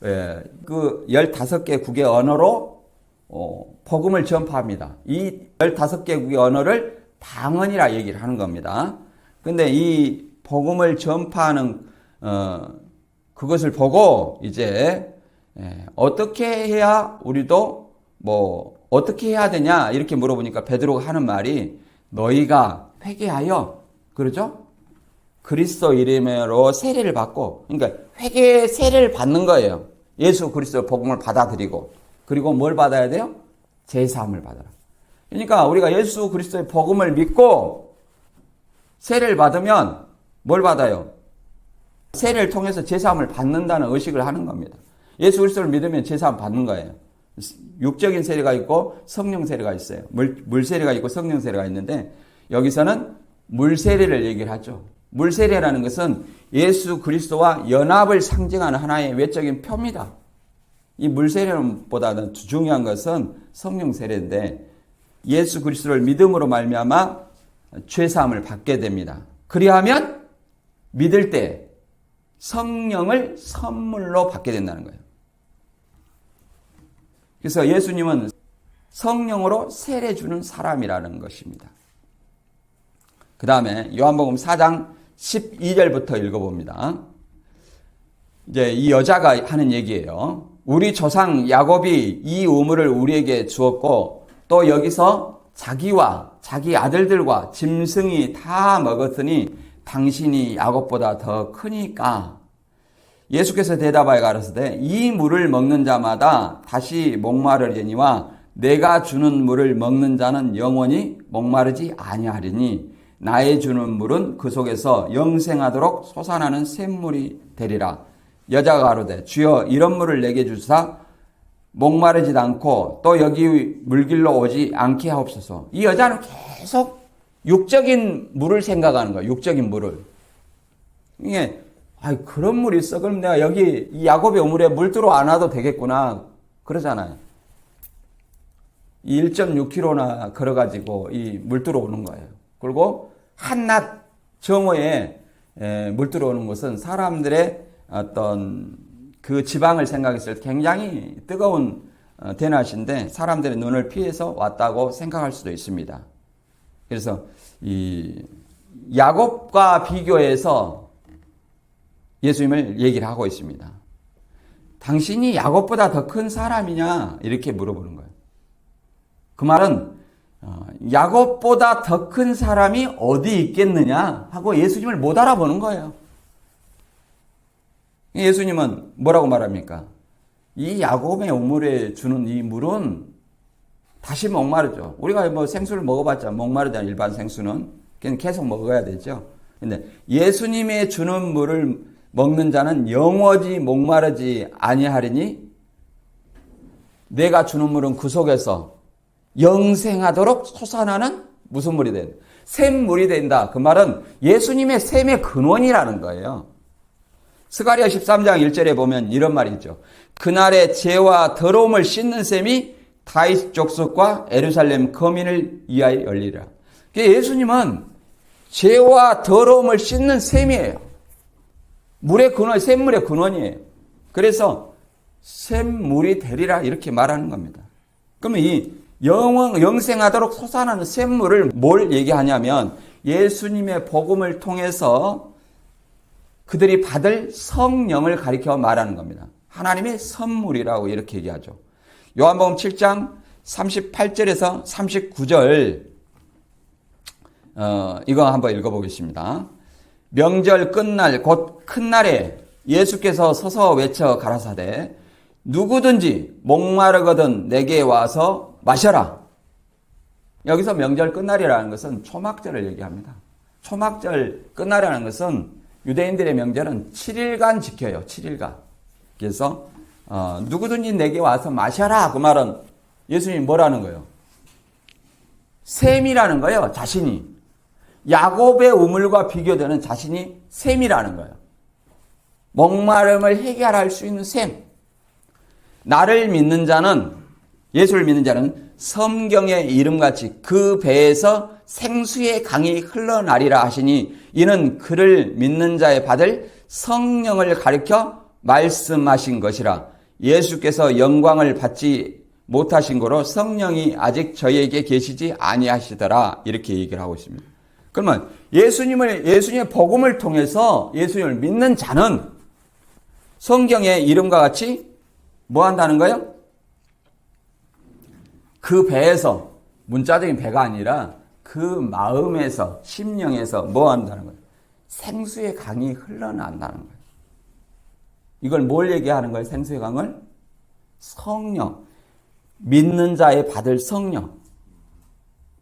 그 15개국의 언어로 복음을 전파합니다. 이 15개국의 언어를 방언이라 얘기를 하는 겁니다. 근데 이 복음을 전파하는 그것을 보고 이제 어떻게 해야 우리도 어떻게 해야 되냐 이렇게 물어보니까 베드로가 하는 말이 너희가 회개하여 그러죠? 그리스도 이름으로 세례를 받고 그러니까 회개 세례를 받는 거예요. 예수 그리스도 복음을 받아들이고 그리고 뭘 받아야 돼요? 제사함을 받아라. 그러니까 우리가 예수 그리스도의 복음을 믿고 세례를 받으면 뭘 받아요? 세례를 통해서 제사함을 받는다는 의식을 하는 겁니다. 예수 그리스도를 믿으면 제사함 받는 거예요. 육적인 세례가 있고 성령 세례가 있어요. 물 세례가 있고 성령 세례가 있는데 여기서는 물 세례를 얘기를 하죠. 물 세례라는 것은 예수 그리스도와 연합을 상징하는 하나의 외적인 표입니다. 이 물 세례보다는 중요한 것은 성령 세례인데 예수 그리스도를 믿음으로 말미암아 죄 사함을 받게 됩니다. 그리하면 믿을 때 성령을 선물로 받게 된다는 거예요. 그래서 예수님은 성령으로 세례 주는 사람이라는 것입니다. 그 다음에 요한복음 4장 12절부터 읽어봅니다. 이제 이 여자가 하는 얘기예요. 우리 조상 야곱이 이 우물을 우리에게 주었고 또 여기서 자기와 자기 아들들과 짐승이 다 먹었으니 당신이 야곱보다 더 크니까. 예수께서 대답하여 가라사대 이 물을 먹는 자마다 다시 목마르려니와 내가 주는 물을 먹는 자는 영원히 목마르지 아니하리니 나의 주는 물은 그 속에서 영생하도록 솟아나는 샘물이 되리라. 여자가 가로되 주여 이런 물을 내게 주사 목마르지도 않고 또 여기 물길로 오지 않게 하옵소서. 이 여자는 계속 육적인 물을 생각하는 거예요. 육적인 물을. 이게 그런 물이 있어. 그럼 내가 여기 이 야곱의 우물에 물 들어 안 와도 되겠구나. 그러잖아요. 이 1.6km나 걸어가지고 이 물 들어오는 거예요. 그리고 한낮 정오에 물 들어오는 것은 사람들의 어떤 그 지방을 생각했을 때 굉장히 뜨거운 대낮인데 사람들의 눈을 피해서 왔다고 생각할 수도 있습니다. 그래서 이 야곱과 비교해서 예수님을 얘기를 하고 있습니다. 당신이 야곱보다 더 큰 사람이냐? 이렇게 물어보는 거예요. 그 말은 야곱보다 더 큰 사람이 어디 있겠느냐 하고 예수님을 못 알아보는 거예요. 예수님은 뭐라고 말합니까? 이 야곱의 우물에 주는 이 물은 다시 목마르죠. 우리가 뭐 생수를 먹어봤자 목마르잖아. 일반 생수는 계속 먹어야 되죠. 근데 예수님의 주는 물을 먹는 자는 영원히 목마르지 아니하리니 내가 주는 물은 그 속에서 영생하도록 솟아나는 무슨 물이 된다? 샘물이 된다. 그 말은 예수님의 샘의 근원이라는 거예요. 스가랴 13장 1절에 보면 이런 말이 있죠. 그날의 죄와 더러움을 씻는 샘이 다윗 족속과 예루살렘 거민을 위하여 열리라. 예수님은 죄와 더러움을 씻는 샘이에요. 물의 근원, 샘물의 근원이에요. 그래서 샘물이 되리라 이렇게 말하는 겁니다. 그러면 이 영생하도록 솟아나는 샘물을 뭘 얘기하냐면 예수님의 복음을 통해서 그들이 받을 성령을 가리켜 말하는 겁니다. 하나님의 선물이라고 이렇게 얘기하죠. 요한복음 7장 38절에서 39절 이거 한번 읽어보겠습니다. 명절 끝날 곧 큰 날에 예수께서 서서 외쳐 가라사대 누구든지 목마르거든 내게 와서 마셔라. 여기서 명절 끝날이라는 것은 초막절을 얘기합니다. 초막절 끝날이라는 것은 유대인들의 명절은 7일간 지켜요. 7일간. 그래서 누구든지 내게 와서 마셔라. 그 말은 예수님이 뭐라는 거예요? 샘이라는 거예요. 자신이. 야곱의 우물과 비교되는 자신이 샘이라는 거예요. 목마름을 해결할 수 있는 샘. 나를 믿는 자는, 예수를 믿는 자는 성경의 이름같이 그 배에서 생수의 강이 흘러나리라 하시니 이는 그를 믿는 자의 받을 성령을 가리켜 말씀하신 것이라. 예수께서 영광을 받지 못하신 거로 성령이 아직 저희에게 계시지 아니하시더라. 이렇게 얘기를 하고 있습니다. 그러면 예수님의 복음을 통해서 예수님을 믿는 자는 성경의 이름과 같이 뭐 한다는 거예요? 그 배에서, 문자적인 배가 아니라 그 마음에서, 심령에서 뭐 한다는 거예요? 생수의 강이 흘러난다는 거예요. 이걸 뭘 얘기하는 거예요? 생수의 강을? 성령. 믿는 자의 받을 성령.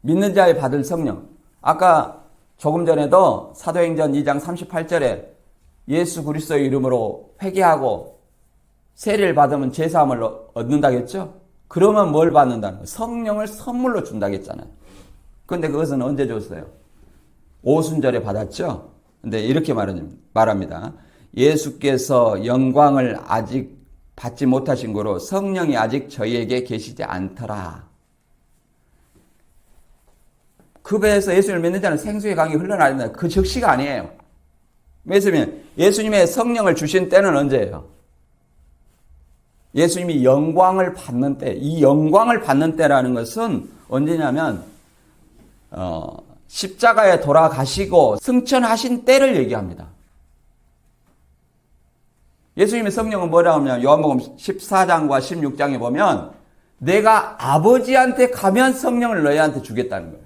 믿는 자의 받을 성령. 아까 조금 전에도 사도행전 2장 38절에 예수 그리스도의 이름으로 회개하고 세례를 받으면 제사함을 얻는다겠죠? 그러면 뭘 받는다는 거예요? 성령을 선물로 준다겠잖아요. 그런데 그것은 언제 줬어요? 오순절에 받았죠? 근데 이렇게 말합니다. 예수께서 영광을 아직 받지 못하신 거로 성령이 아직 저희에게 계시지 않더라. 그 배에서 예수를 믿는 자는 생수의 강이 흘러나옵니다. 그 적시가 아니에요. 왜냐하면 예수님의 성령을 주신 때는 언제예요? 예수님이 영광을 받는 때, 이 영광을 받는 때라는 것은 언제냐면 십자가에 돌아가시고 승천하신 때를 얘기합니다. 예수님의 성령은 뭐라고 하냐면 요한복음 14장과 16장에 보면 내가 아버지한테 가면 성령을 너희한테 주겠다는 거예요.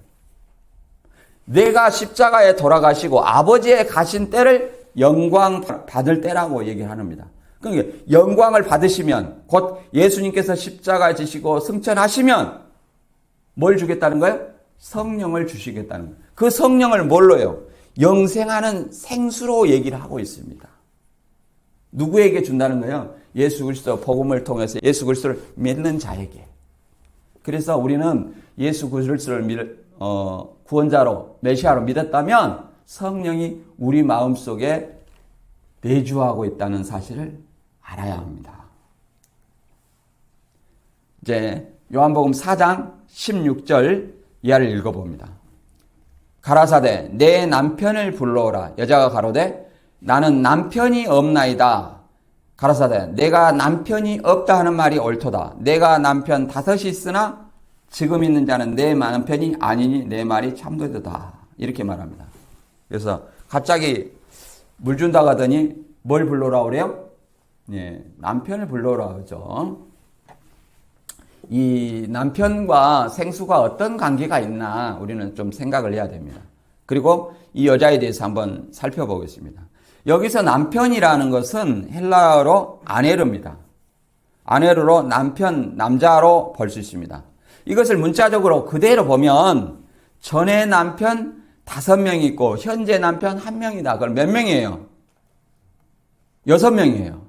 내가 십자가에 돌아가시고 아버지에 가신 때를 영광 받을 때라고 얘기합니다. 그러니까 영광을 받으시면 곧 예수님께서 십자가에 지시고 승천하시면 뭘 주겠다는 거예요? 성령을 주시겠다는 거예요. 그 성령을 뭘로요? 영생하는 생수로 얘기를 하고 있습니다. 누구에게 준다는 거예요? 예수 그리스도 복음을 통해서 예수 그리스도를 믿는 자에게. 그래서 우리는 예수 그리스도를 구원자로 메시아로 믿었다면 성령이 우리 마음속에 내주하고 있다는 사실을 알아야 합니다. 이제 요한복음 4장 16절 이하를 읽어봅니다. 가라사대 내 남편을 불러오라. 여자가 가로되 나는 남편이 없나이다. 가라사대 내가 남편이 없다 하는 말이 옳도다. 내가 남편 5이 있으나 지금 있는 자는 내 남편이 아니니 내 말이 참되도다. 이렇게 말합니다. 그래서 갑자기 물 준다고 하더니 뭘 불러오라 그래요? 예, 남편을 불러오라 그러죠. 이 남편과 생수가 어떤 관계가 있나 우리는 좀 생각을 해야 됩니다. 그리고 이 여자에 대해서 한번 살펴보겠습니다. 여기서 남편이라는 것은 헬라어로 아네르입니다. 아네르로 남편, 남자로 볼 수 있습니다. 이것을 문자적으로 그대로 보면 전에 남편 5명이 있고 현재 남편 1명이다. 그럼 몇 명이에요? 6명이에요.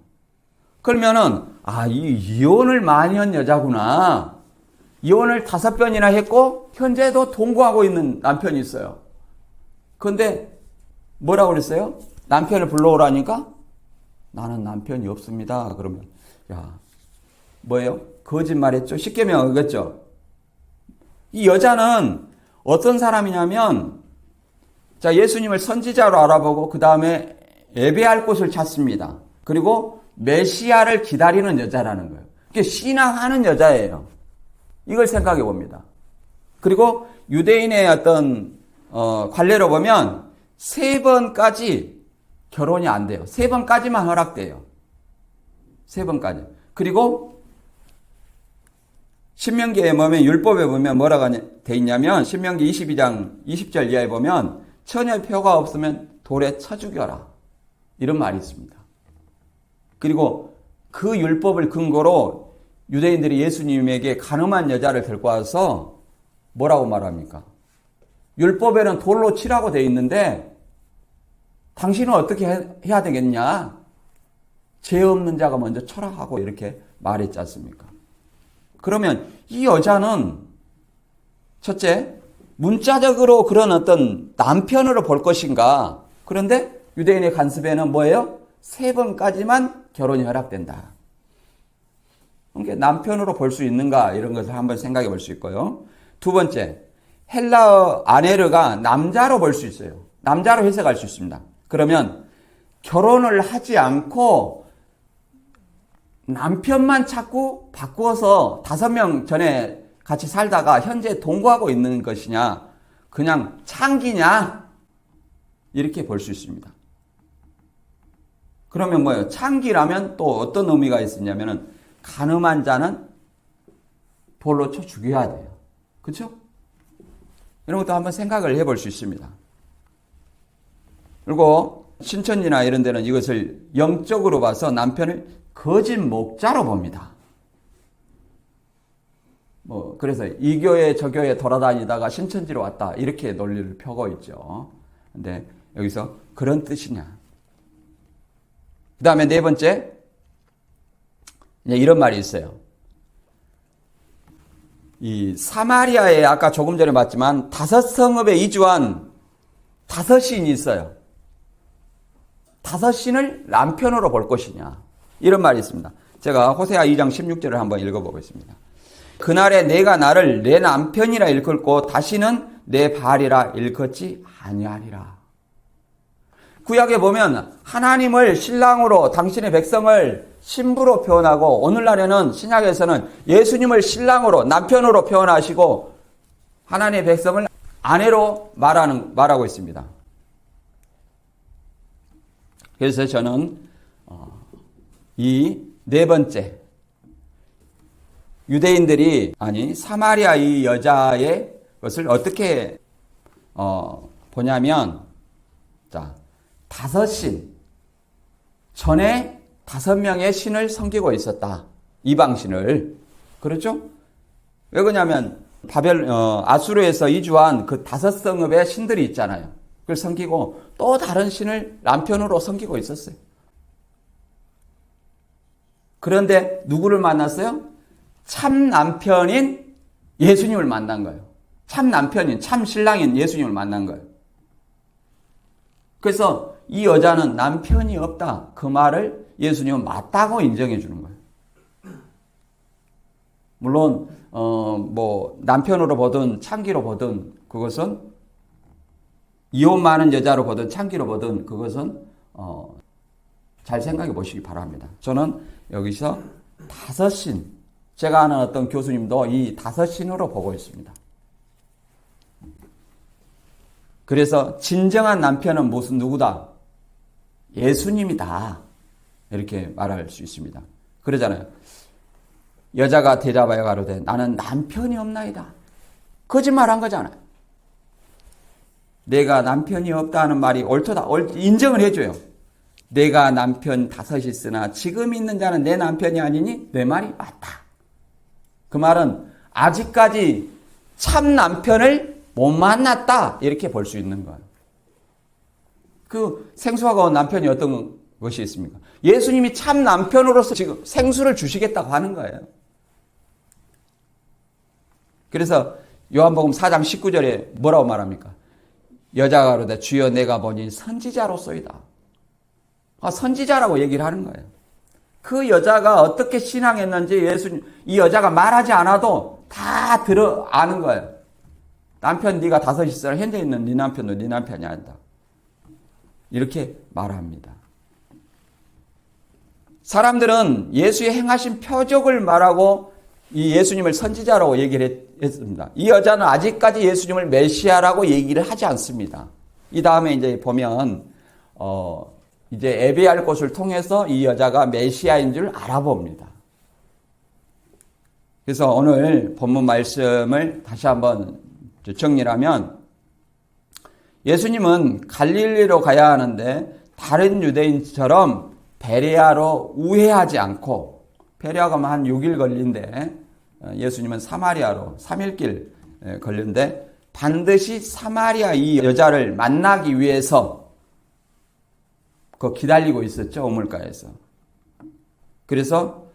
그러면은 이 이혼을 많이 한 여자구나. 이혼을 5번이나 했고 현재도 동거하고 있는 남편이 있어요. 그런데 뭐라고 그랬어요? 남편을 불러오라니까 나는 남편이 없습니다. 그러면 뭐예요? 거짓말했죠. 쉽게 명하겠죠. 이 여자는 어떤 사람이냐면 예수님을 선지자로 알아보고 그 다음에 예배할 곳을 찾습니다. 그리고 메시아를 기다리는 여자라는 거예요. 이게 신앙하는 여자예요. 이걸 생각해 봅니다. 그리고 유대인의 어떤 관례로 보면 3번까지 결혼이 안 돼요. 3번까지만 허락돼요. 3번까지. 그리고 신명기에 보면 율법에 보면 뭐라고 돼 있냐면 신명기 22장 20절 이하에 보면 처녀의 표가 없으면 돌에 쳐 죽여라. 이런 말이 있습니다. 그리고 그 율법을 근거로 유대인들이 예수님에게 가늠한 여자를 데리고 와서 뭐라고 말합니까? 율법에는 돌로 치라고 돼 있는데 당신은 어떻게 해야 되겠냐? 죄 없는 자가 먼저 쳐라 하고 이렇게 말했지 않습니까? 그러면 이 여자는 첫째, 문자적으로 그런 어떤 남편으로 볼 것인가? 그런데 유대인의 관습에는 뭐예요? 3번까지만 결혼이 허락된다. 그러니까 남편으로 볼 수 있는가? 이런 것을 한번 생각해 볼 수 있고요. 두 번째, 헬라어 아네르가 남자로 볼 수 있어요. 남자로 해석할 수 있습니다. 그러면 결혼을 하지 않고 남편만 자꾸 바꾸어서 5명 전에 같이 살다가 현재 동거하고 있는 것이냐, 그냥 창기냐, 이렇게 볼 수 있습니다. 그러면 뭐예요? 창기라면 또 어떤 의미가 있었냐면은 간음한 자는 돌로 쳐 죽여야 돼요. 그렇죠? 이런 것도 한번 생각을 해볼 수 있습니다. 그리고 신천지나 이런 데는 이것을 영적으로 봐서 남편을 거짓 목자로 봅니다. 그래서 이 교회 저 교회 돌아다니다가 신천지로 왔다. 이렇게 논리를 펴고 있죠. 근데 여기서 그런 뜻이냐. 그 다음에 네 번째, 이런 말이 있어요. 이 사마리아에 아까 조금 전에 봤지만 5성읍에 이주한 5신이 있어요. 5신을 남편으로 볼 것이냐. 이런 말이 있습니다. 제가 호세아 2장 16절을 한번 읽어보겠습니다. 그날에 내가 나를 내 남편이라 일컫고 다시는 내 바알이라 일컫지 아니하리라. 구약에 보면 하나님을 신랑으로 당신의 백성을 신부로 표현하고 오늘날에는 신약에서는 예수님을 신랑으로 남편으로 표현하시고 하나님의 백성을 아내로 말하고 있습니다. 그래서 저는 이 네 번째 유대인들이 사마리아 이 여자의 것을 어떻게 보냐면 자 5신 전에 5명의 신을 섬기고 있었다. 이방신을. 그렇죠? 왜 그러냐면 아수르에서 이주한 그 5성읍의 신들이 있잖아요. 그걸 섬기고 또 다른 신을 남편으로 섬기고 있었어요. 그런데 누구를 만났어요? 참 남편인 예수님을 만난 거예요. 참 남편인, 참 신랑인 예수님을 만난 거예요. 그래서 이 여자는 남편이 없다. 그 말을 예수님은 맞다고 인정해 주는 거예요. 물론 남편으로 보든 창기로 보든 그것은 이혼 많은 여자로 보든 창기로 보든 그것은 잘 생각해 보시기 바랍니다. 저는 여기서 5신, 제가 아는 어떤 교수님도 이 5신으로 보고 있습니다. 그래서 진정한 남편은 누구다? 예수님이다. 이렇게 말할 수 있습니다. 그러잖아요. 여자가 대답하여 가로되 나는 남편이 없나이다. 거짓말한 거잖아요. 내가 남편이 없다는 말이 옳다. 인정을 해줘요. 내가 남편 5이 있으나 지금 있는 자는 내 남편이 아니니 내 말이 맞다. 그 말은 아직까지 참 남편을 못 만났다. 이렇게 볼 수 있는 거예요. 그 생수가 온 남편이 어떤 것이 있습니까? 예수님이 참 남편으로서 지금 생수를 주시겠다고 하는 거예요. 그래서 요한복음 4장 19절에 뭐라고 말합니까? 여자가 그러되 주여 내가 보니 선지자로소이다. 선지자라고 얘기를 하는 거예요. 그 여자가 어떻게 신앙했는지 이 여자가 말하지 않아도 다 아는 거예요. 남편 네가 5이 있어라. 현재 있는 네 남편도 네 남편이 아니다. 이렇게 말합니다. 사람들은 예수의 행하신 표적을 말하고 이 예수님을 선지자라고 얘기를 했습니다. 이 여자는 아직까지 예수님을 메시아라고 얘기를 하지 않습니다. 이 다음에 이제 보면 이제 예배할 곳을 통해서 이 여자가 메시아인 줄 알아봅니다. 그래서 오늘 본문 말씀을 다시 한번 정리를 하면 예수님은 갈릴리로 가야 하는데 다른 유대인처럼 베레아로 우회하지 않고 베레아가 한 6일 걸린데 예수님은 사마리아로 3일길 걸린데 반드시 사마리아 이 여자를 만나기 위해서 기다리고 있었죠. 우물가에서. 그래서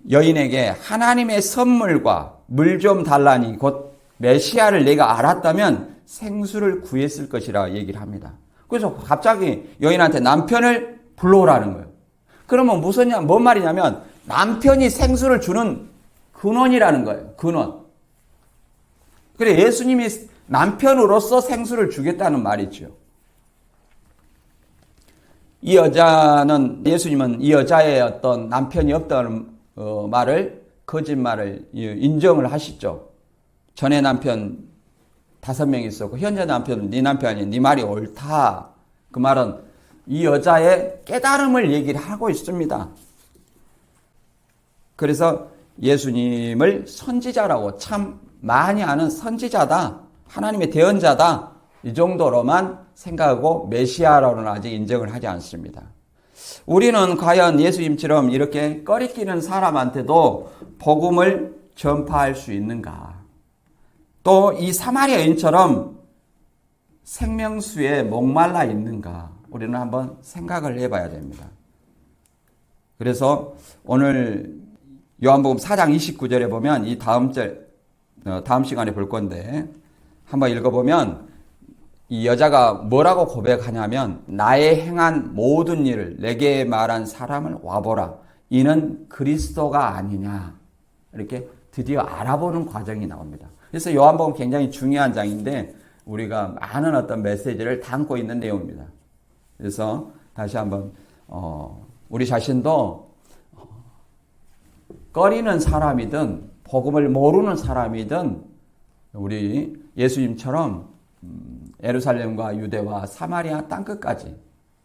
여인에게 하나님의 선물과 물 좀 달라니 곧 메시아를 내가 알았다면 생수를 구했을 것이라 얘기를 합니다. 그래서 갑자기 여인한테 남편을 불러오라는 거예요. 그러면 뭔 말이냐면 남편이 생수를 주는 근원이라는 거예요. 근원. 그래 예수님이 남편으로서 생수를 주겠다는 말이죠. 예수님은 이 여자의 어떤 남편이 없다는 거짓말을 인정을 하시죠. 전에 남편 5명 있었고 현재 남편은 네 남편이 네 말이 옳다. 그 말은 이 여자의 깨달음을 얘기를 하고 있습니다. 그래서 예수님을 선지자라고 참 많이 아는 선지자다. 하나님의 대언자다. 이 정도로만 생각하고 메시아라고는 아직 인정을 하지 않습니다. 우리는 과연 예수님처럼 이렇게 꺼리끼는 사람한테도 복음을 전파할 수 있는가? 또 이 사마리아 여인처럼 생명수에 목말라 있는가? 우리는 한번 생각을 해봐야 됩니다. 그래서 오늘 요한복음 4장 29절에 보면 이 다음 시간에 볼 건데 한번 읽어보면 이 여자가 뭐라고 고백하냐면 나의 행한 모든 일을 내게 말한 사람을 와보라. 이는 그리스도가 아니냐. 이렇게 드디어 알아보는 과정이 나옵니다. 그래서 요한복음 굉장히 중요한 장인데 우리가 많은 어떤 메시지를 담고 있는 내용입니다. 그래서 다시 한번 우리 자신도 꺼리는 사람이든 복음을 모르는 사람이든 우리 예수님처럼 예루살렘과 유대와 사마리아 땅끝까지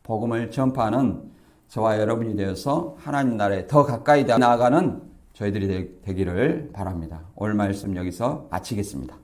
복음을 전파하는 저와 여러분이 되어서 하나님 나라에 더 가까이 나아가는 저희들이 되기를 바랍니다. 오늘 말씀 여기서 마치겠습니다.